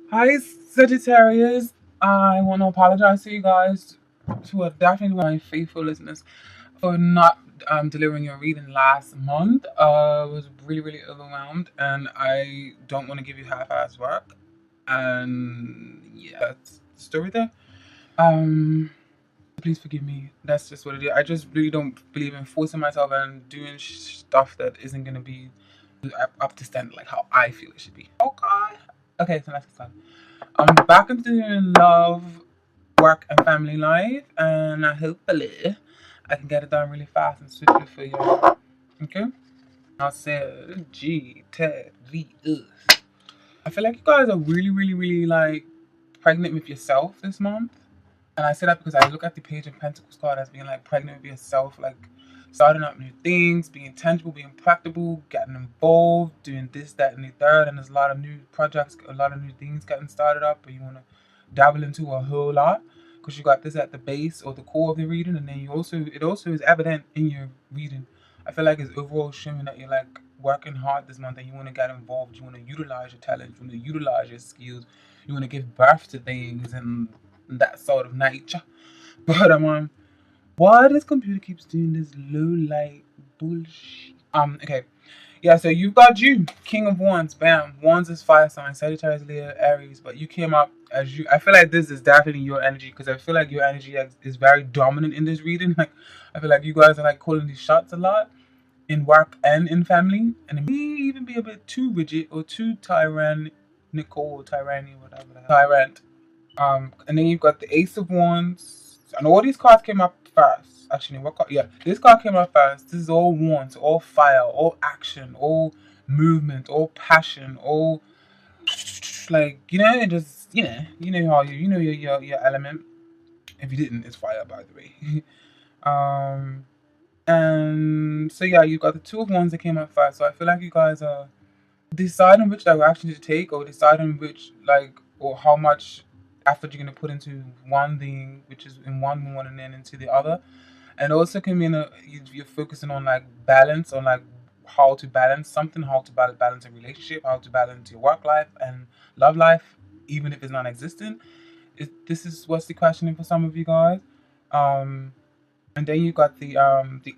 Hi, Sagittarius. I want to apologize to you guys who are definitely my faithful listeners for not delivering your reading last month. I was really overwhelmed, and I don't want to give you half-ass work. And yeah, that's the story there. Um, Please forgive me. That's just what it is. I just really don't believe in forcing myself and doing stuff that isn't gonna be up to standard, like how I feel it should be. Okay. Okay, so let's start. I'm back into love, work, and family life, and hopefully I can get it done really fast and swiftly for you. Okay? I said Sagittarius. I feel like you guys are really like pregnant with yourself this month. And I say that because I look at the Page of Pentacles card as being like pregnant with yourself, like starting up new things, being tangible, being practical, getting involved, doing this, that, and the third. And there's a lot of new projects, a lot of new things getting started up, but you want to dabble into a whole lot because you got this at the base or the core of the reading, and then it also is evident in your reading. I feel like it's overall showing that you're like working hard this month and you want to get involved, you want to utilize your talents, you want to utilize your skills, you want to give birth to things and that sort of nature. But why this computer keeps doing this low light bullshit? Okay. Yeah, so you've got you, King of Wands, bam. Wands is fire sign, Sagittarius, Leo, Aries, but you came up as you. I feel like this is definitely your energy because I feel like your energy is very dominant in this reading. Like, I feel like you guys are like calling these shots a lot in work and in family, and it may even be a bit too rigid or too tyrannical, or tyranny, whatever. Tyrant. And then you've got the Ace of Wands, and all these cards came up first. Actually, what card? Yeah, this card came up first. This is all wands, all fire, all action, all movement, all passion, all like and just how your element. If you didn't, it's fire, by the way. um, and so yeah, you got the Two of Wands that came up first. So I feel like you guys are deciding which direction to take, or deciding which or how much effort you're gonna put into one thing, which is in one one, and then into the other. And also can mean you're focusing on like balance, on like how to balance something, how to balance a relationship, how to balance your work life and love life, even if it's non-existent. This is what's the questioning for some of you guys. Um, and then you got the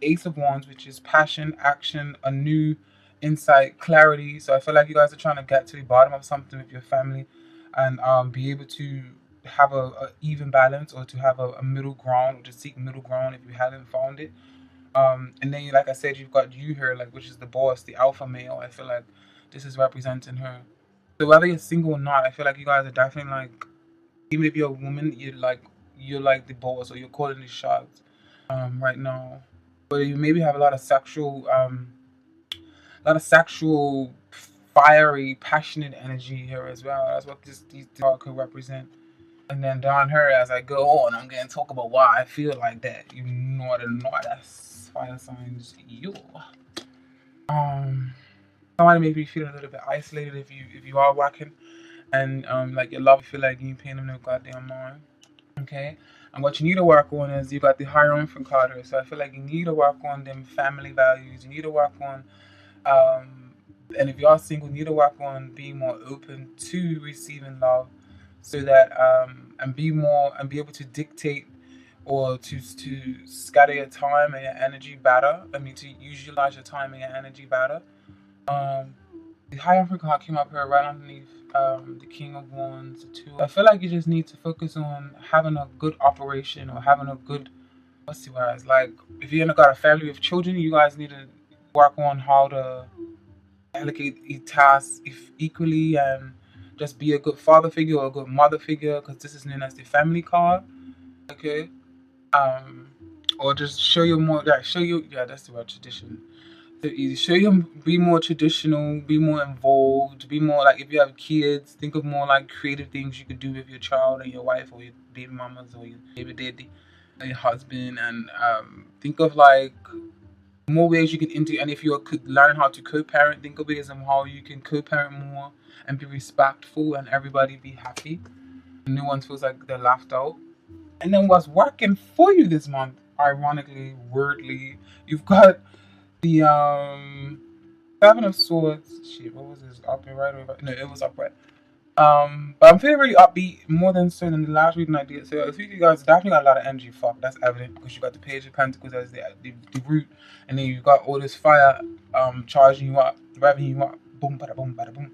Ace of Wands, which is passion, action, a new insight, clarity. So I feel like you guys are trying to get to the bottom of something with your family, and be able to have a even balance, or to have a middle ground, or to seek middle ground if you haven't found it. And then, like I said, you've got you here, like, which is the boss, the alpha male. I feel like this is representing her. So whether you're single or not, I feel like you guys are definitely like, even if you're a woman, you're like the boss, or you're calling the shots right now. But you maybe have a lot of sexual, fiery, passionate energy here as well. That's what these card could represent. And then down here, as I go on, I'm gonna talk about why I feel like that. You know the Northern fire signs, you. Um, Somebody maybe feel a little bit isolated if you are working, and like your love, feel like you ain't paying them no goddamn mind. Okay. And what you need to work on is you got the Hierophant card here. So I feel like you need to work on them family values. You need to work on um and if you are single, you need to work on being more open to receiving love, so that and be able to dictate, or to scatter your time and your energy better. I mean, to utilize your time and your energy better. Um the Hierophant card came up here right underneath the King of Wands, the two. I feel like you just need to focus on having a good operation, or having a good, what's the word? Like, if you ain't got a family with children, you guys need to work on how to allocate each task if equally, and just be a good father figure or a good mother figure, because this is known as the family card. Okay. Um, or just show you more. Yeah, show you. Yeah, that's the word, tradition. So you show you, be more traditional, be more involved, be more like, if you have kids, think of more like creative things you could do with your child and your wife, or your baby mamas, or your baby daddy, or your husband, and think of like more ways you can into. And if you're learning how to co-parent, think of ways on how you can co-parent more and be respectful, and everybody be happy. No one feels like they're left out. And then what's working for you this month, ironically, weirdly, you've got the Seven of Swords. Shit, what was this? Up and right? Or no, it was upright. But I'm feeling really upbeat more than so than the last reading I did. So I think you guys definitely got a lot of energy. Fuck, that's evident because you got the Page of Pentacles as the root, and then you got all this fire charging you up, revving you up. Boom, bada boom, bada boom.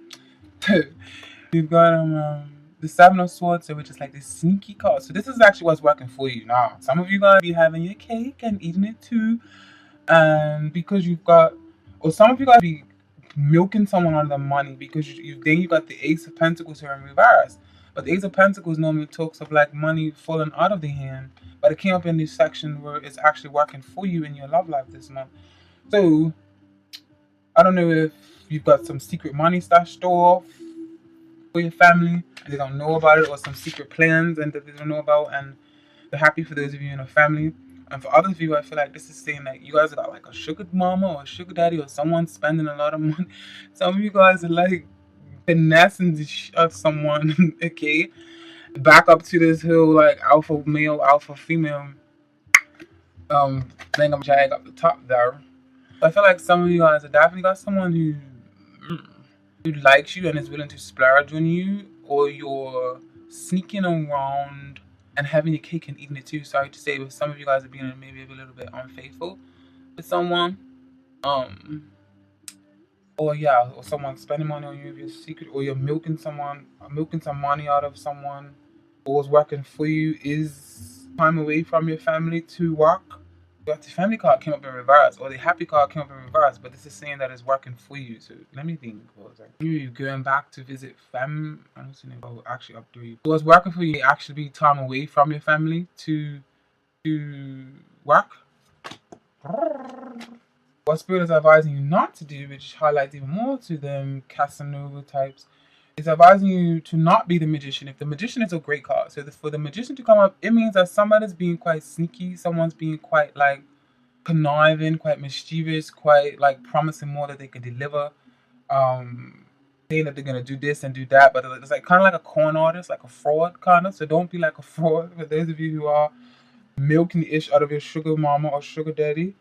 You've got the Seven of Swords, which is like this sneaky card. So this is actually what's working for you now. Some of you guys be having your cake and eating it too, and because you've got, or some of you guys be milking someone out of the money because then you got the Ace of Pentacles here in reverse. But the Ace of Pentacles normally talks of like money falling out of the hand, but it came up in this section where it's actually working for you in your love life this month. So I don't know if you've got some secret money stashed off for your family and they don't know about it, or some secret plans and that they don't know about, and they're happy for those of you in a family. And for others of you, I feel like this is saying that you guys got like a sugar mama or a sugar daddy or someone spending a lot of money. Some of you guys are like finessing the shit out of someone, okay? Back up to this whole like alpha male, alpha female thing I'm jag up the top there. I feel like some of you guys have definitely got someone who likes you and is willing to splurge on you, or you're sneaking around and having your cake and eating it too. Sorry to say, but some of you guys are being maybe a little bit unfaithful with someone. Or someone spending money on you if you're secret, or you're milking some money out of someone, or what's working for you is time away from your family to work. But the family card came up in reverse, or the happy card came up in reverse, but this is saying that it's working for you. So let me think. You're going back to visit fam. I don't see anything actually up to you. So what's working for you actually be time away from your family to work. What Spirit is advising you not to do, which highlights even more to them Casanova types, is advising you to not be the Magician. If the Magician is a great card, so for the Magician to come up, it means that somebody's being quite sneaky, someone's being quite like conniving, quite mischievous, quite like promising more that they can deliver, saying that they're gonna do this and do that, but it's like kind of like a con artist, like a fraud kind of. So don't be like a fraud. For those of you who are milking the ish out of your sugar mama or sugar daddy.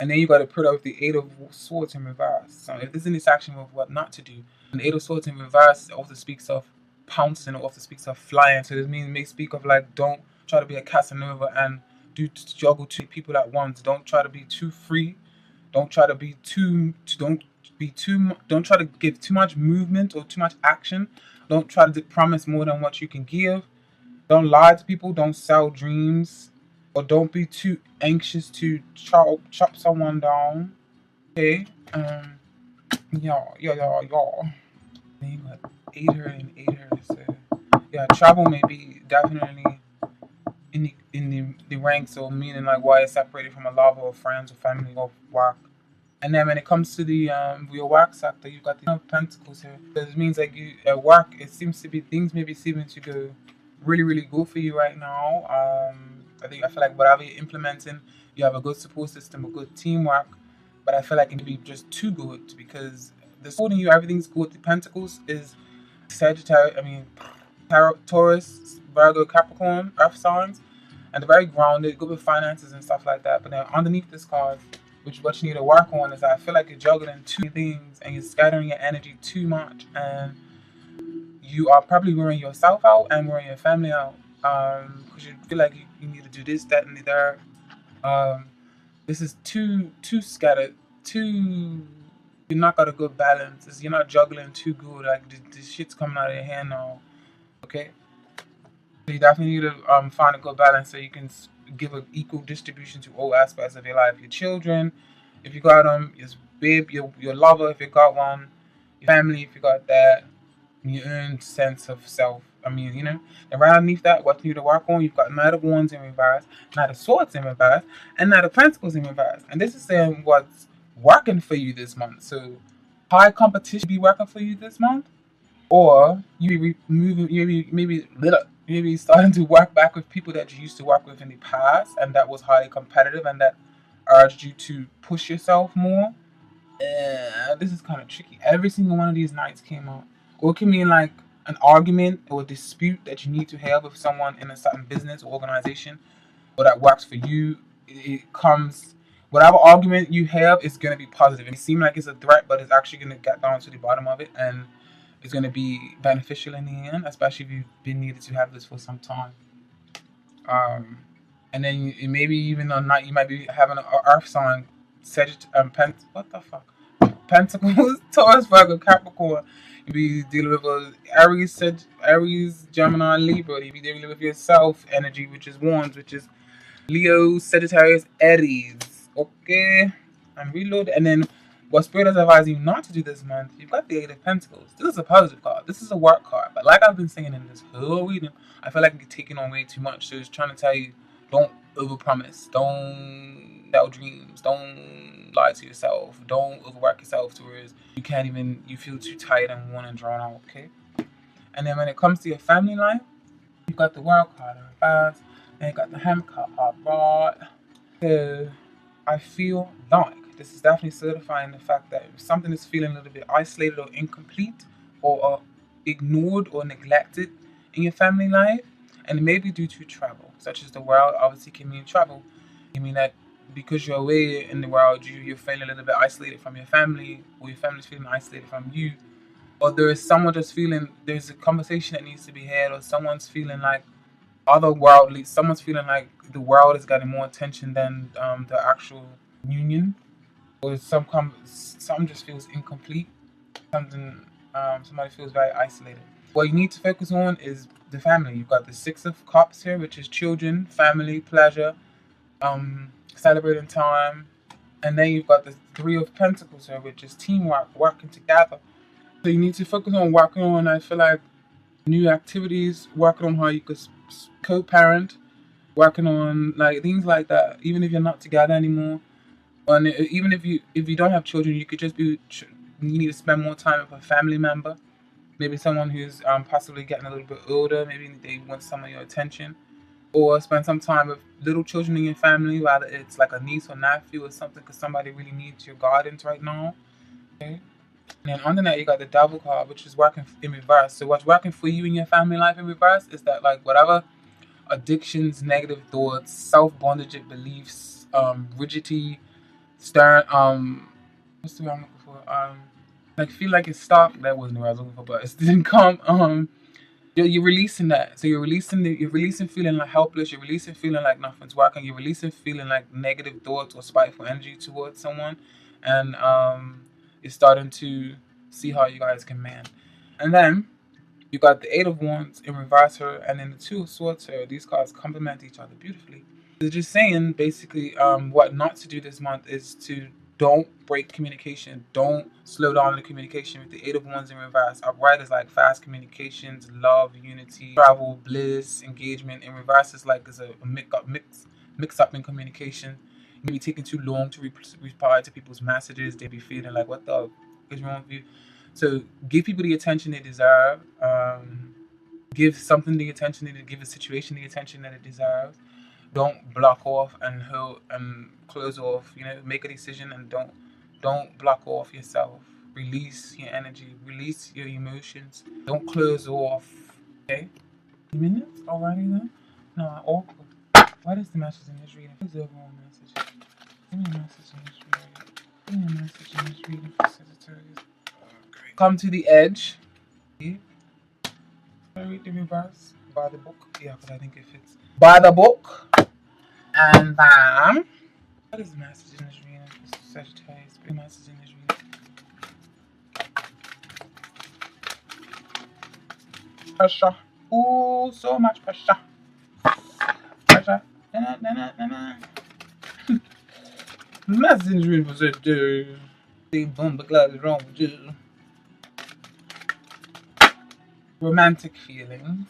And then you got to put up with the Eight of Swords in reverse. So if there's any section of what not to do, and the Eight of Swords in reverse also speaks of pouncing, or also speaks of flying. So this means it may speak of like, don't try to be a Casanova and juggle two people at once. Don't try to be too free. Don't try to be don't try to give too much movement or too much action. Don't try to promise more than what you can give. Don't lie to people. Don't sell dreams. Or don't be too anxious to chop someone down. Okay? Yeah. Then you got 8 her and 8 her. So yeah, travel may be definitely in the ranks, or meaning like why it's separated from a lover or friends or family or work. And then when it comes to the your work sector, you've got the Pentacles here. This means like you at work, it seems to be things maybe seeming to go really, really good for you right now. I feel like whatever you're implementing, you have a good support system, a good teamwork. But I feel like it can be just too good, because the sword in you, everything's good. The Pentacles is Sagittarius, Taurus, Virgo, Capricorn, Earth signs, and they're very grounded, good with finances and stuff like that. But then underneath this card, which what you need to work on, is that I feel like you're juggling too many things and you're scattering your energy too much, and you are probably wearing yourself out and wearing your family out. Because you feel like you need to do this, that, and the other. This is too scattered, too. You're not got a good balance. You're not juggling too good. Like this shit's coming out of your hand now. Okay, so you definitely need to find a good balance so you can give an equal distribution to all aspects of your life. Your children, if you got them, your babe, your lover, if you got one, your family, if you got that, and your own sense of self. And right underneath that, what you need to work on, you've got Knight of Wands in reverse, Knight of Swords in reverse, and Knight of Pentacles in reverse. And this is saying what's working for you this month. So, high competition be working for you this month, or you be moving, maybe starting to work back with people that you used to work with in the past, and that was highly competitive, and that urged you to push yourself more. This is kind of tricky. Every single one of these nights came out. Or it can mean like an argument or a dispute that you need to have with someone in a certain business or organization, or that works for you. It comes, whatever argument you have is going to be positive. It may seem like it's a threat, but it's actually going to get down to the bottom of it, and is going to be beneficial in the end, especially if you've been needed to have this for some time. And then maybe even on night you might be having an earth sign, what the fuck? Pentacles, Taurus, Virgo, Capricorn. You be dealing with Aries, Gemini, Libra. You be dealing with yourself energy, which is wands, which is Leo, Sagittarius, Aries. Okay, and reload. And then what Spirit is advising you not to do this month, you've got the Eight of Pentacles. This is a positive card. This is a work card. But like I've been saying in this whole reading, I feel like I'm taking on way too much. So it's trying to tell you, don't overpromise. Don't sell dreams. Don't lie to yourself. Don't overwork yourself to where you feel too tired and worn and drawn out, okay? And then when it comes to your family life, you've got the World card in reverse, and you got the Hand card right. So I feel like this is definitely certifying the fact that if something is feeling a little bit isolated or incomplete or ignored or neglected in your family life, and it may be due to travel, such as the World obviously can mean travel. I mean that because you're away in the world, you're feeling a little bit isolated from your family, or your family's feeling isolated from you, or there is someone just feeling there's a conversation that needs to be had, or someone's feeling like someone's feeling like the world is getting more attention than the actual union, or something just feels incomplete. Somebody feels very isolated. What you need to focus on is the family. You've got the Six of Cups here, which is children, family, pleasure, celebrating time, and then you've got the Three of Pentacles here, which is teamwork, working together. So you need to focus on working on, I feel like, new activities, working on how you could co-parent, working on like things like that. Even if you're not together anymore, and even if you don't have children, you could just you need to spend more time with a family member, maybe someone who's possibly getting a little bit older. Maybe they want some of your attention, or spend some time with little children in your family, whether it's like a niece or nephew or something, because somebody really needs your guidance right now. Okay. And then under that, you got the Devil card, which is working in reverse. So what's working for you in your family life in reverse is that like whatever addictions, negative thoughts, self-bondage beliefs, rigidity, stern, what's the word I'm looking for? Like feel like it's stuck. That wasn't what I was looking for, but it didn't come. You're releasing that. So you're releasing feeling like helpless. You're releasing feeling like nothing's working. You're releasing feeling like negative thoughts or spiteful energy towards someone, and you're starting to see how you guys can mend. And then you got the Eight of Wands in reverse here, and then the Two of Swords here. These cards complement each other beautifully. They're just saying basically what not to do this month is to don't break communication. Don't slow down the communication with the Eight of Wands in reverse. Upright is like fast communications, love, unity, travel, bliss, engagement. In reverse is like there's a mix up in communication. You may be taking too long to reply to people's messages. They be feeling like, what the is wrong with you? So give people the attention they deserve. Give something the attention give a situation the attention that it deserves. Don't block off and close off. Make a decision and don't block off yourself. Release your energy. Release your emotions. Don't close off. Okay. Minutes already then? No, awkward. What is the message in this reading? What is the overall message? Give me a message in this reading. Give me a message in this reading for Sagittarius. Okay. Come to the edge. Yeah. I read the reverse by the book. Yeah, because I think it fits. By the book. And what is the message in this reading for Sagittarius? Big message in this reading. Pressure. Ooh, so much pressure. Pressure. Message in this reading for Sagittarius. Big boom, but glad is wrong with you. Romantic feelings.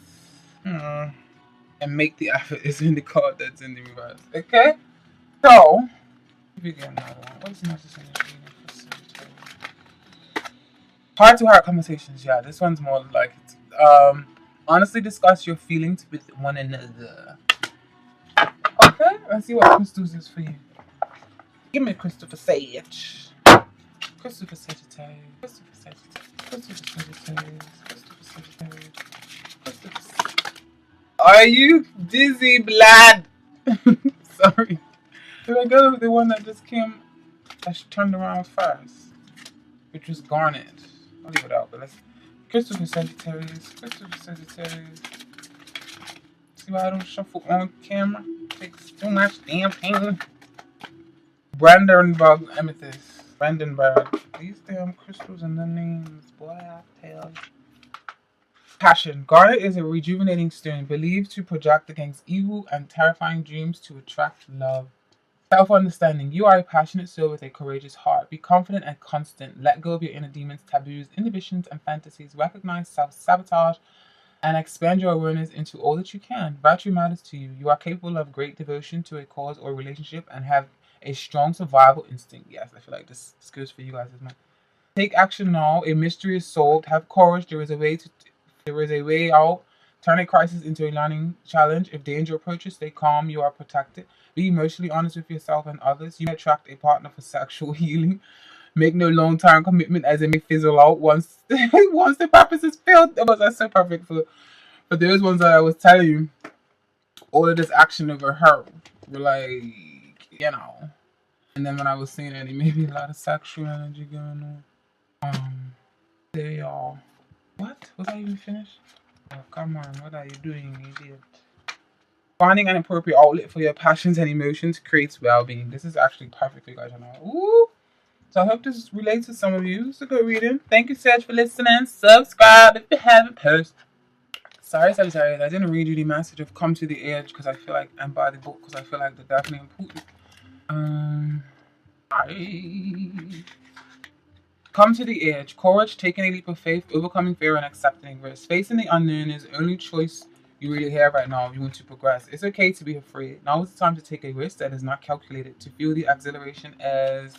And make the effort is in the card that's in the reverse. Okay? So, if you get another one, what is the message in this reading for Sagittarius? Heart to heart conversations, yeah. This one's more like honestly discuss your feelings with one another. Okay, let's see what crystals is for you. Give me a crystal for Sage. Crystal for Sagittarius. Crystal for Sagittarius. Crystal for Sagittarius. Crystal for Sagittarius. Crystal for Sagittarius. Are you dizzy, blood? Sorry. Did I go with the one that just came? I turned around first, which was garnet. I'll leave it out, but let's. Crystal for Sagittarius. Crystal for Sagittarius. See why I don't shuffle on camera? Takes too much damn thing. Brandenburg Amethyst. Brandenburg. These damn crystals and the names. Boy, I tell you. Passion. Garnet is a rejuvenating stone believed to project against evil and terrifying dreams to attract love. Self-understanding. You are a passionate soul with a courageous heart. Be confident and constant. Let go of your inner demons, taboos, inhibitions, and fantasies. Recognize self-sabotage and expand your awareness into all that you can. Virtue matters to you. You are capable of great devotion to a cause or relationship and have a strong survival instinct. Yes, I feel like this goes for you guys as well. Take action now. A mystery is solved. Have courage. There is a way out. Turn a crisis into a learning challenge. If danger approaches, stay calm. You are protected. Be emotionally honest with yourself and others. You may attract a partner for sexual healing. Make no long-term commitment as it may fizzle out once once the purpose is filled. That's so perfect for those ones that I was telling you. All of this action over her were like, you know. And then when I was saying that, it made me a lot of sexual energy going on. There y'all. What? Was I even finished? Oh, come on. What are you doing, idiot? Finding an appropriate outlet for your passions and emotions creates well-being. This is actually perfect for you guys to know. Ooh. So I hope this relates to some of you. It's a good reading. Thank you, Sag, for listening. Subscribe if you haven't posted. Sorry, I didn't read you the message of come to the edge because I feel like, and buy the book because I feel like they're definitely important. Come to the edge. Courage, taking a leap of faith, overcoming fear, and accepting risk. Facing the unknown is the only choice you really have right now if you want to progress. It's okay to be afraid. Now is the time to take a risk that is not calculated, to feel the exhilaration as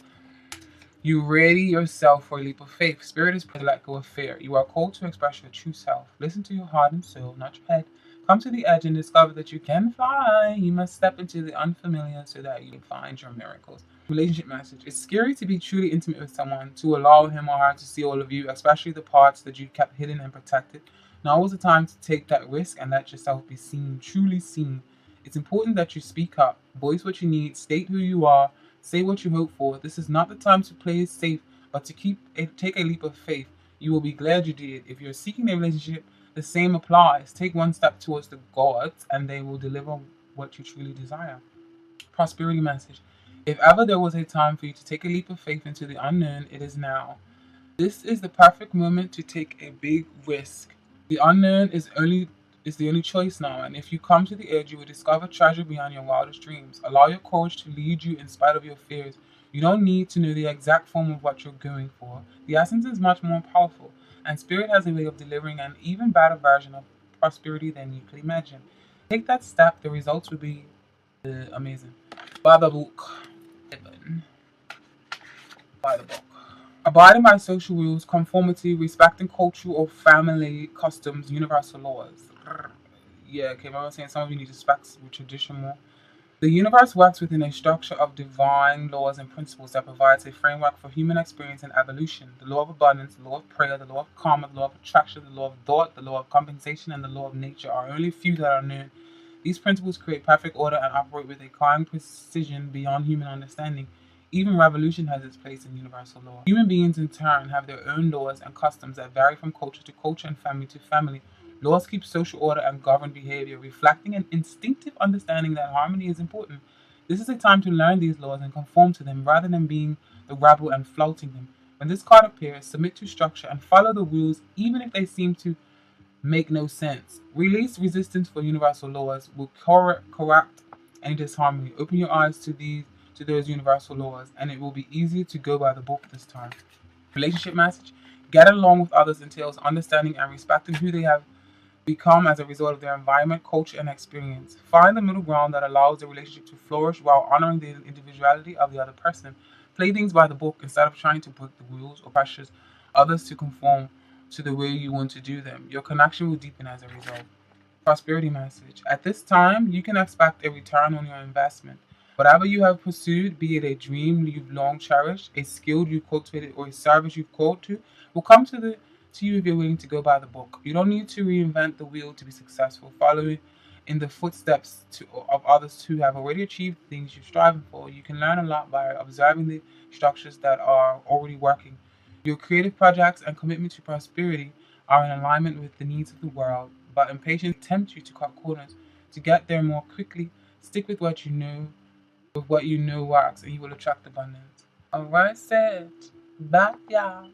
you ready yourself for a leap of faith. Spirit is to let go of fear. You are called to express your true self. Listen to your heart and soul, not your head. Come to the edge and discover that you can fly. You must step into the unfamiliar so that you can find your miracles. Relationship message. It's scary to be truly intimate with someone, to allow him or her to see all of you, especially the parts that you kept hidden and protected. Now is the time to take that risk and let yourself be seen, truly seen. It's important that you speak up, voice what you need, state who you are, say what you hope for. This is not the time to play it safe, but to take a leap of faith. You will be glad you did. If you're seeking a relationship, the same applies. Take one step towards the gods, and they will deliver what you truly desire. Prosperity message. If ever there was a time for you to take a leap of faith into the unknown, it is now. This is the perfect moment to take a big risk. The unknown is the only choice now, and if you come to the edge, you will discover treasure beyond your wildest dreams. Allow your courage to lead you in spite of your fears. You don't need to know the exact form of what you're going for. The essence is much more powerful, and Spirit has a way of delivering an even better version of prosperity than you could imagine. Take that step, the results will be amazing. Buy the book. Buy the book. Abiding by social rules, conformity, respecting cultural or family customs, universal laws. Yeah, okay, I was saying some of you need to respect tradition more. The universe works within a structure of divine laws and principles that provides a framework for human experience and evolution. The law of abundance, the law of prayer, the law of karma, the law of attraction, the law of thought, the law of compensation, and the law of nature are only a few that are known. These principles create perfect order and operate with a calm precision beyond human understanding. Even revolution has its place in universal law. Human beings, in turn, have their own laws and customs that vary from culture to culture and family to family. Laws keep social order and govern behavior, reflecting an instinctive understanding that harmony is important. This is a time to learn these laws and conform to them rather than being the rebel and flouting them. When this card appears, submit to structure and follow the rules even if they seem to make no sense. Release resistance for universal laws will correct any disharmony. Open your eyes to those universal laws, and it will be easier to go by the book this time. Relationship message. Get along with others entails understanding and respecting who they have become as a result of their environment, culture, and experience. Find the middle ground that allows the relationship to flourish while honoring the individuality of the other person. Play things by the book instead of trying to break the rules or pressures others to conform to the way you want to do them. Your connection will deepen as a result. Prosperity message. At this time, you can expect a return on your investment. Whatever you have pursued, be it a dream you've long cherished, a skill you've cultivated, or a service you've called to, will come to you if you're willing to go by the book. You don't need to reinvent the wheel to be successful. Follow in the footsteps of others who have already achieved the things you're striving for. You can learn a lot by observing the structures that are already working. Your creative projects and commitment to prosperity are in alignment with the needs of the world, but impatience tempts you to cut corners. To get there more quickly, stick with what you know, with what you know works, and you will attract abundance. Alright, sis. Bye, y'all.